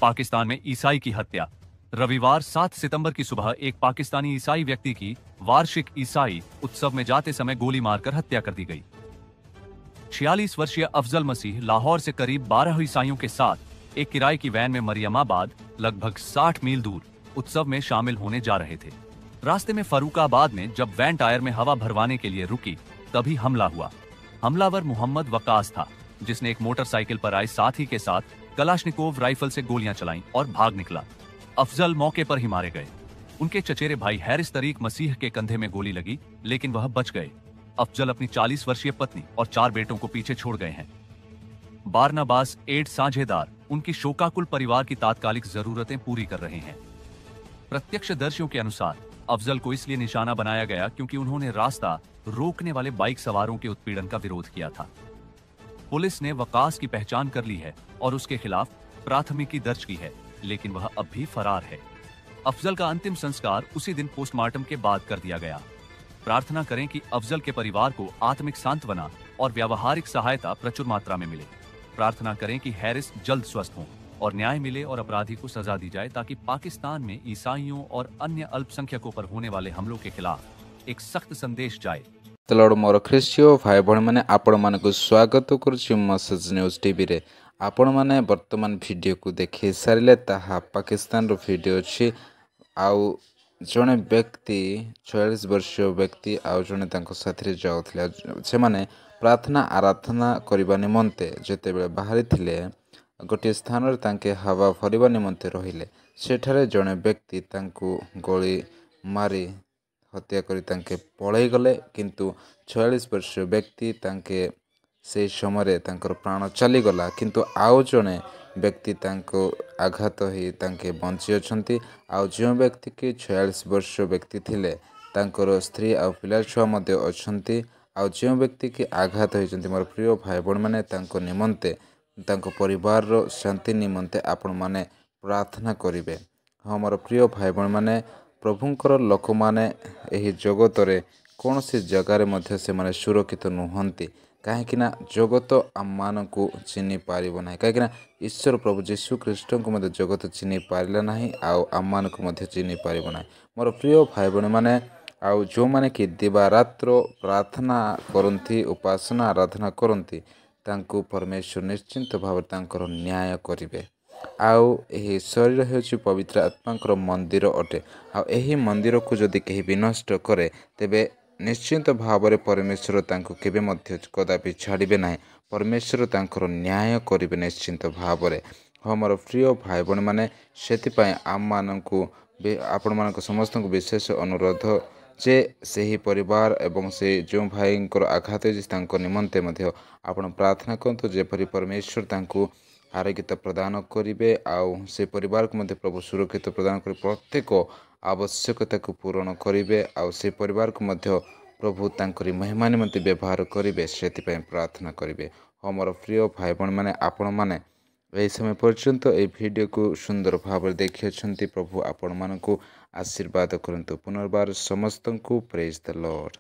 पाकिस्तान में ईसाई की हत्या। रविवार 7 सितंबर की सुबह एक पाकिस्तानी ईसाई व्यक्ति की वार्षिक ईसाई उत्सव में जाते समय गोली मारकर हत्या कर दी गई। 46 वर्षीय अफजल मसीह लाहौर से करीब 12 ईसाइयों के साथ एक किराए की वैन में मरियमाबाद लगभग 60 मील दूर उत्सव में शामिल होने जा रहे थे। रास्ते में फरूखाबाद में जब वैन टायर में हवा भरवाने के लिए रुकी तभी हमला हुआ। हमलावर मोहम्मद वकास था, जिसने एक मोटरसाइकिल पर आए साथी के साथ कलाशनिकोव राइफल से गोलियां चलाईं और भाग निकला। अफजल मौके पर ही मारे गए। उनके चचेरे भाई हैरिस तरीक मसीह के कंधे में गोली लगी, लेकिन वह बच गए। अफजल अपनी 40 वर्षीय पत्नी और 4 बेटों को पीछे छोड़ गए हैं। बारनाबास एड साझेदार उनकी शोकाकुल परिवार की तात्कालिक जरूरतें पूरी कर रहे हैं। प्रत्यक्षदर्शियों के अनुसार अफजल को इसलिए निशाना बनाया गया क्योंकि उन्होंने रास्ता रोकने वाले बाइक सवारों के उत्पीड़न का विरोध किया था। पुलिस ने वकास की पहचान कर ली है और उसके खिलाफ प्राथमिकी दर्ज की है, लेकिन वह अब भी फरार है। अफजल का अंतिम संस्कार उसी दिन पोस्टमार्टम के बाद कर दिया गया। प्रार्थना करें कि अफजल के परिवार को आत्मिक सांत्वना और व्यावहारिक सहायता प्रचुर मात्रा में मिले। प्रार्थना करें कि हैरिस जल्द स्वस्थ हों और न्याय मिले और अपराधी को सजा दी जाए, ताकि पाकिस्तान में ईसाइयों और अन्य अल्पसंख्यकों पर होने वाले हमलों के खिलाफ एक सख्त संदेश जाए। तलड़ मोर ख्रीष्टीय भाई भाई मैंने आपण मान स्वागत करुच्ची मेसेज न्यूज टीवी रे। आपण माने वर्तमान वीडियो को देखि सारे ताहा पाकिस्तान रो वीडियो अच्छी। आउ जड़े व्यक्ति 46 वर्षीय व्यक्ति आउ जड़े साथी जाऊे से माने प्रार्थना आराधना करने निमंते जिते बाहरी थिले गोटे स्थान रे तांके हवा भरवा निमंते रहिले। सेठारे जड़े व्यक्ति तांको गोली मारी हत्या करी तांके पळई गले, किंतु 46 वर्षीय व्यक्ति तांके से समय तांकर प्राण चलीगला, किंतु आउ जड़े व्यक्ति तांको आघात ही तांके बंची अछंती। आउ जो व्यक्ति की 46 वर्षीय व्यक्ति थिले तांकर स्त्री आ पिला छुआ मध्य अछंती। आउ जो व्यक्ति की आघात होइछंती मोर प्रिय भाई बहन माने तांको निमंते तांको परिवार रो शांति निमंते आपण माने प्रार्थना करिवे। हाँ मोर प्रिय भाई बहन माने प्रभुंकर लोक माने एही जगत रे कौन सी जगार मध्य से माने सुरक्षित नुहंती, कहीं जगत आम मान को चिन्ह पारिब ना, कहीं ईश्वर प्रभु जीशु ख्रीष्ट को मध्य जगत चिन्ह पारा ना, आम मान को मध्य चिन्ह पारिब ना। मोर प्रिय भाई बहन माने आउ जो माने कि दिवारात्र प्रार्थना करती उपासना आराधना करती तांको परमेश्वर निश्चिंत भाव तांकर न्याय करिवे। आउ एही शरीर हेउछि पवित्र आत्मांकर मंदिर अटे। आउ एही मंदिर को जदि केही विनष्ट करे तेबे निश्चिंत भाव में परमेश्वर तांको केबे मध्य कदापि छाड़िबे नाही। परमेश्वर तांकर न्याय करिवे निश्चिंत भाव में। हाँ मोर प्रिय भाई बहन माने सेतिपाई आम मानकु आपण मानक समस्त विशेष अनुरोध जे सही परिवार एवं से जो भाईंकर आघात होता निमंते मध्य आपण प्रार्थना करतु जेपरी परमेश्वर तांको आरोग्यता प्रदान करिवे। आउ से परिवार को मध्य प्रभु सुरक्षित प्रदान कर प्रत्येक आवश्यकता को पूरण करिवे। आउ से परिवार को मध्य प्रभु तांकरी महिमा निमंते व्यवहार करिवे, सेतिपाई प्रार्थना करिवे। हाँ मोर प्रिय भाई बहन माने आपण माने एही समय पर्यंत ए वीडियो को सुंदर भाव देखि प्रभु आपण मानकु आशीर्वाद करंतु। पुनर्बार समस्त को प्रेज द लॉर्ड।